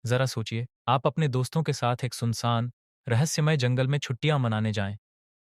जरा सोचिए, आप अपने दोस्तों के साथ एक सुनसान, रहस्यमय जंगल में छुट्टियां मनाने जाएं,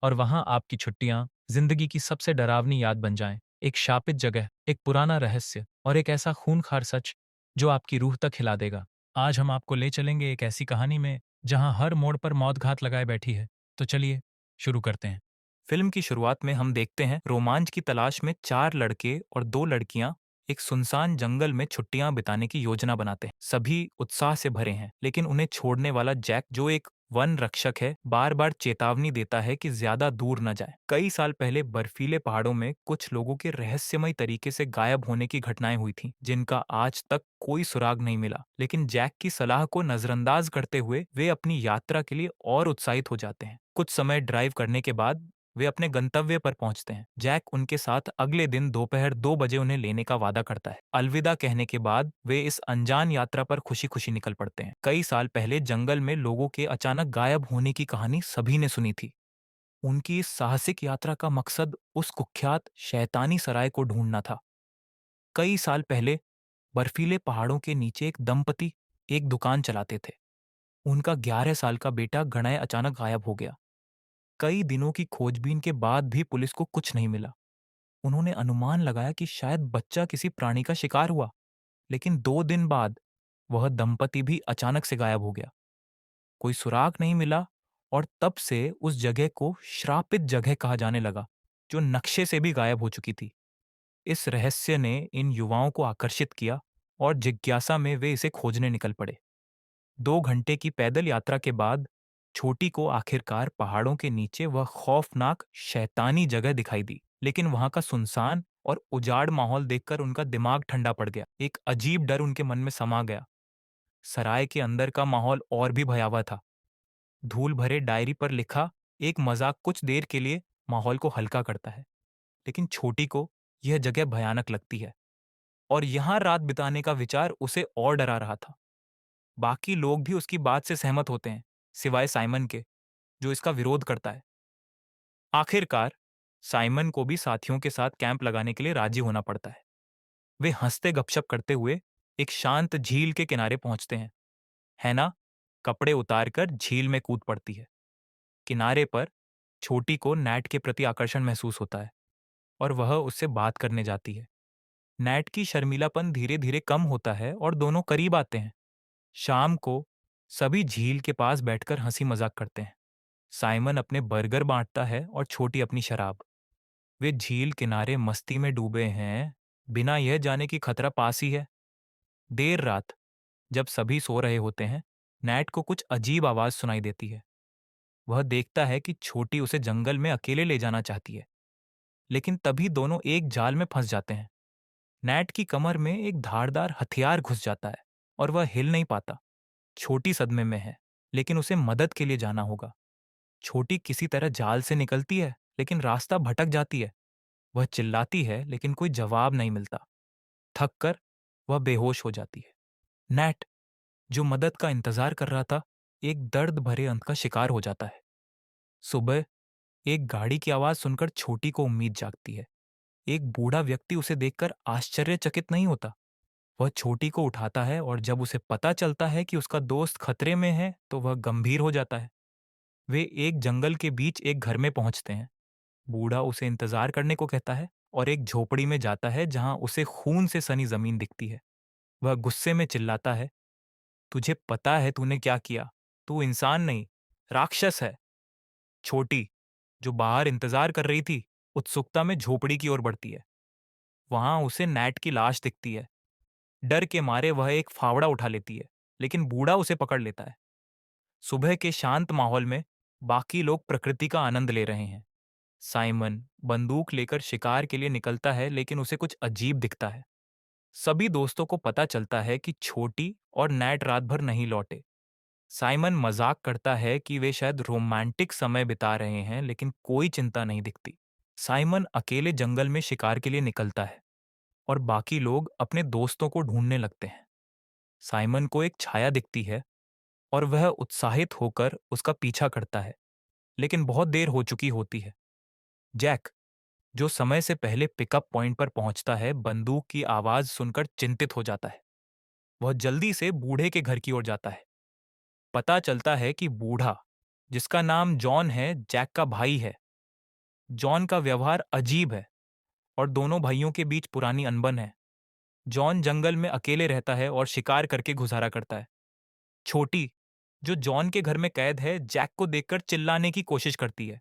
और वहां आपकी छुट्टियां जिंदगी की सबसे डरावनी याद बन जाएं। एक शापित जगह, एक पुराना रहस्य और एक ऐसा खूंखार सच जो आपकी रूह तक हिला देगा। आज हम आपको ले चलेंगे एक ऐसी कहानी में जहां हर मोड़ पर मौत घात लगाए बैठी है। तो चलिए शुरू करते हैं। फिल्म की शुरुआत में हम देखते हैं रोमांच की तलाश में चार लड़के और दो लड़कियां एक सुनसान जंगल में छुट्टियां बिताने की योजना बनाते हैं। सभी उत्साह से भरे हैं, लेकिन उन्हें छोड़ने वाला जैक, जो एक वन रक्षक है, बार बार चेतावनी देता है कि ज्यादा दूर न जाएं। कई साल पहले बर्फीले पहाड़ों में कुछ लोगों के रहस्यमय तरीके से गायब होने की घटनाएं हुई थीं, जिनका आज तक कोई सुराग नहीं मिला। लेकिन जैक की सलाह को नजरअंदाज करते हुए वे अपनी यात्रा के लिए और उत्साहित हो जाते हैं। कुछ समय ड्राइव करने के बाद वे अपने गंतव्य पर पहुंचते हैं। जैक उनके साथ अगले दिन दोपहर 2 बजे उन्हें लेने का वादा करता है। अलविदा कहने के बाद वे इस अनजान यात्रा पर खुशी खुशी निकल पड़ते हैं। कई साल पहले जंगल में लोगों के अचानक गायब होने की कहानी सभी ने सुनी थी। उनकी इस साहसिक यात्रा का मकसद उस कुख्यात शैतानी सराय को ढूंढना था। कई साल पहले बर्फीले पहाड़ों के नीचे एक दंपति एक दुकान चलाते थे। उनका 11 साल का बेटा गणय अचानक गायब हो गया। कई दिनों की खोजबीन के बाद भी पुलिस को कुछ नहीं मिला। उन्होंने अनुमान लगाया कि शायद बच्चा किसी प्राणी का शिकार हुआ, लेकिन 2 दिन बाद वह दंपति भी अचानक से गायब हो गया। कोई सुराग नहीं मिला, और तब से उस जगह को श्रापित जगह कहा जाने लगा, जो नक्शे से भी गायब हो चुकी थी। इस रहस्य ने इन युवाओं को आकर्षित किया, और जिज्ञासा में वे इसे खोजने निकल पड़े। 2 घंटे की पैदल यात्रा के बाद छोटी को आखिरकार पहाड़ों के नीचे वह खौफनाक शैतानी जगह दिखाई दी। लेकिन वहां का सुनसान और उजाड़ माहौल देखकर उनका दिमाग ठंडा पड़ गया। एक अजीब डर उनके मन में समा गया। सराय के अंदर का माहौल और भी भयावह था। धूल भरे डायरी पर लिखा एक मजाक कुछ देर के लिए माहौल को हल्का करता है, लेकिन छोटी को यह जगह भयानक लगती है, और यहां रात बिताने का विचार उसे और डरा रहा था। बाकी लोग भी उसकी बात से सहमत होते हैं, सिवाय साइमन के, जो इसका विरोध करता है। आखिरकार साइमन को भी साथियों के साथ कैंप लगाने के लिए राजी होना पड़ता है। वे हंसते गपशप करते हुए एक शांत झील के किनारे पहुंचते हैं। हैना कपड़े उतारकर झील में कूद पड़ती है। किनारे पर छोटी को नैट के प्रति आकर्षण महसूस होता है, और वह उससे बात करने जाती है। नैट की शर्मीलापन धीरे धीरे कम होता है और दोनों करीब आते हैं। शाम को सभी झील के पास बैठकर हंसी मजाक करते हैं। साइमन अपने बर्गर बांटता है और छोटी अपनी शराब। वे झील किनारे मस्ती में डूबे हैं, बिना यह जाने कि खतरा पास ही है। देर रात जब सभी सो रहे होते हैं, नैट को कुछ अजीब आवाज सुनाई देती है। वह देखता है कि छोटी उसे जंगल में अकेले ले जाना चाहती है, लेकिन तभी दोनों एक जाल में फंस जाते हैं। नैट की कमर में एक धारदार हथियार घुस जाता है, और वह हिल नहीं पाता। छोटी सदमे में है, लेकिन उसे मदद के लिए जाना होगा। छोटी किसी तरह जाल से निकलती है, लेकिन रास्ता भटक जाती है। वह चिल्लाती है, लेकिन कोई जवाब नहीं मिलता। थक कर वह बेहोश हो जाती है। नैट, जो मदद का इंतजार कर रहा था, एक दर्द भरे अंत का शिकार हो जाता है। सुबह एक गाड़ी की आवाज सुनकर छोटी को उम्मीद जागती है। एक बूढ़ा व्यक्ति उसे देखकर आश्चर्यचकित नहीं होता। वह छोटी को उठाता है, और जब उसे पता चलता है कि उसका दोस्त खतरे में है, तो वह गंभीर हो जाता है। वे एक जंगल के बीच एक घर में पहुंचते हैं। बूढ़ा उसे इंतजार करने को कहता है, और एक झोपड़ी में जाता है जहां उसे खून से सनी जमीन दिखती है। वह गुस्से में चिल्लाता है, तुझे पता है तूने क्या किया? तू इंसान नहीं, राक्षस है। छोटी, जो बाहर इंतजार कर रही थी, उत्सुकता में झोपड़ी की ओर बढ़ती है। वहां उसे नैट की लाश दिखती है। डर के मारे वह एक फावड़ा उठा लेती है, लेकिन बूढ़ा उसे पकड़ लेता है। सुबह के शांत माहौल में बाकी लोग प्रकृति का आनंद ले रहे हैं। साइमन बंदूक लेकर शिकार के लिए निकलता है, लेकिन उसे कुछ अजीब दिखता है। सभी दोस्तों को पता चलता है कि छोटी और नैट रात भर नहीं लौटे। साइमन मजाक करता है कि वे शायद रोमांटिक समय बिता रहे हैं, लेकिन कोई चिंता नहीं दिखती। साइमन अकेले जंगल में शिकार के लिए निकलता है, और बाकी लोग अपने दोस्तों को ढूंढने लगते हैं। साइमन को एक छाया दिखती है, और वह उत्साहित होकर उसका पीछा करता है, लेकिन बहुत देर हो चुकी होती है। जैक, जो समय से पहले पिकअप पॉइंट पर पहुंचता है, बंदूक की आवाज सुनकर चिंतित हो जाता है। वह जल्दी से बूढ़े के घर की ओर जाता है। पता चलता है कि बूढ़ा, जिसका नाम जॉन है, जैक का भाई है। जॉन का व्यवहार अजीब है और दोनों भाइयों के बीच पुरानी अनबन है। जॉन जंगल में अकेले रहता है और शिकार करके गुजारा करता है। छोटी, जो जॉन के घर में कैद है, जैक को देखकर चिल्लाने की कोशिश करती है,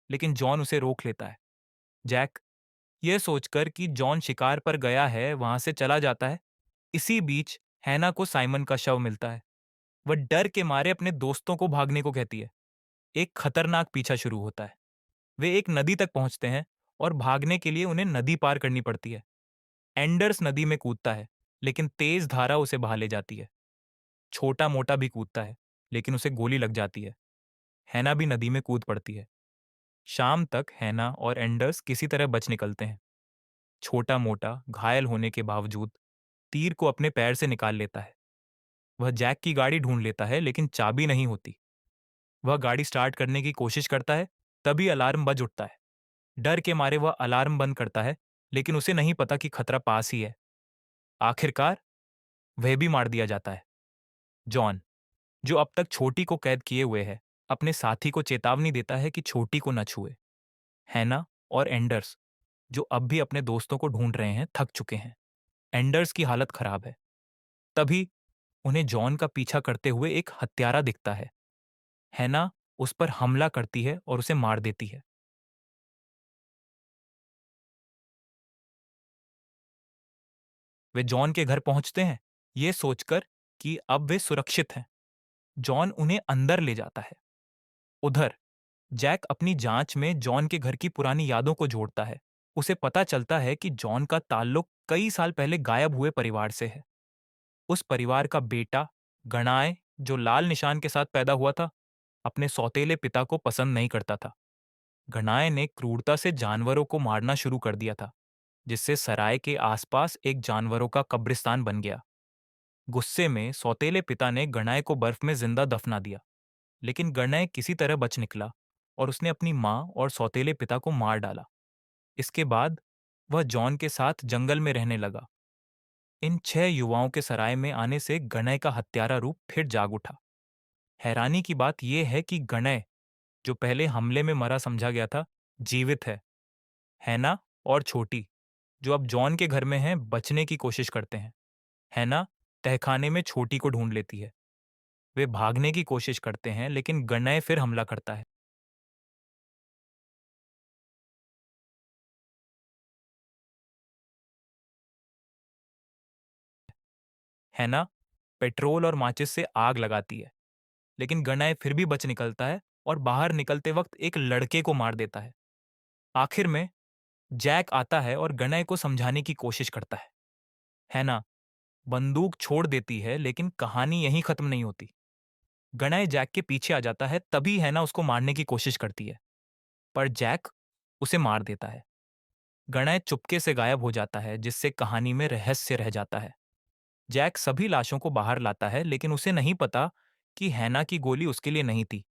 लेकिन जॉन उसे रोक लेता है। जैक, यह सोचकर कि जॉन शिकार पर गया है, वहां से चला जाता है। इसी बीच हैना को साइमन का शव मिलता है। वह डर के मारे अपने दोस्तों को भागने को कहती है। एक खतरनाक पीछा शुरू होता है। वे एक नदी तक पहुंचते हैं और भागने के लिए उन्हें नदी पार करनी पड़ती है। एंडर्स नदी में कूदता है, लेकिन तेज धारा उसे बहा ले जाती है। छोटा मोटा भी कूदता है, लेकिन उसे गोली लग जाती है। हैना भी नदी में कूद पड़ती है। शाम तक हैना और एंडर्स किसी तरह बच निकलते हैं। छोटा मोटा घायल होने के बावजूद तीर को अपने पैर से निकाल लेता है। वह जैक की गाड़ी ढूंढ लेता है, लेकिन चाबी नहीं होती। वह गाड़ी स्टार्ट करने की कोशिश करता है, तभी अलार्म बज उठता है। डर के मारे वह अलार्म बंद करता है, लेकिन उसे नहीं पता कि खतरा पास ही है। आखिरकार वह भी मार दिया जाता है। जॉन, जो अब तक छोटी को कैद किए हुए है, अपने साथी को चेतावनी देता है कि छोटी को न छुए। हैना और एंडर्स, जो अब भी अपने दोस्तों को ढूंढ रहे हैं, थक चुके हैं। एंडर्स की हालत खराब है। तभी उन्हें जॉन का पीछा करते हुए एक हत्यारा दिखता है। हैना उस पर हमला करती है और उसे मार देती है। वे जॉन के घर पहुंचते हैं, ये सोचकर कि अब वे सुरक्षित हैं। जॉन उन्हें अंदर ले जाता है। उधर जैक अपनी जांच में जॉन के घर की पुरानी यादों को जोड़ता है। उसे पता चलता है कि जॉन का ताल्लुक कई साल पहले गायब हुए परिवार से है। उस परिवार का बेटा गणाय, जो लाल निशान के साथ पैदा हुआ था, अपने सौतेले पिता को पसंद नहीं करता था। गणाय ने क्रूरता से जानवरों को मारना शुरू कर दिया था, जिससे सराय के आसपास एक जानवरों का कब्रिस्तान बन गया। गुस्से में सौतेले पिता ने गणाय को बर्फ में जिंदा दफना दिया, लेकिन गणय किसी तरह बच निकला और उसने अपनी मां और सौतेले पिता को मार डाला। इसके बाद वह जॉन के साथ जंगल में रहने लगा। इन 6 युवाओं के सराय में आने से गणय का हत्यारा रूप फिर जाग उठा। हैरानी की बात यह है कि गणय, जो पहले हमले में मरा समझा गया था, जीवित है। हैना और छोटी, जो अब जॉन के घर में हैं, बचने की कोशिश करते हैं। हैना तहखाने में छोटी को ढूंढ लेती है। वे भागने की कोशिश करते हैं, लेकिन गणय फिर हमला करता है। हैना पेट्रोल और माचिस से आग लगाती है, लेकिन गणय फिर भी बच निकलता है और बाहर निकलते वक्त एक लड़के को मार देता है। आखिर में जैक आता है और गणय को समझाने की कोशिश करता है। हैना बंदूक छोड़ देती है, लेकिन कहानी यहीं खत्म नहीं होती। गणय जैक के पीछे आ जाता है, तभी हैना उसको मारने की कोशिश करती है, पर जैक उसे मार देता है। गणय चुपके से गायब हो जाता है, जिससे कहानी में रहस्य रह जाता है। जैक सभी लाशों को बाहर लाता है, लेकिन उसे नहीं पता कि हैना की गोली उसके लिए नहीं थी,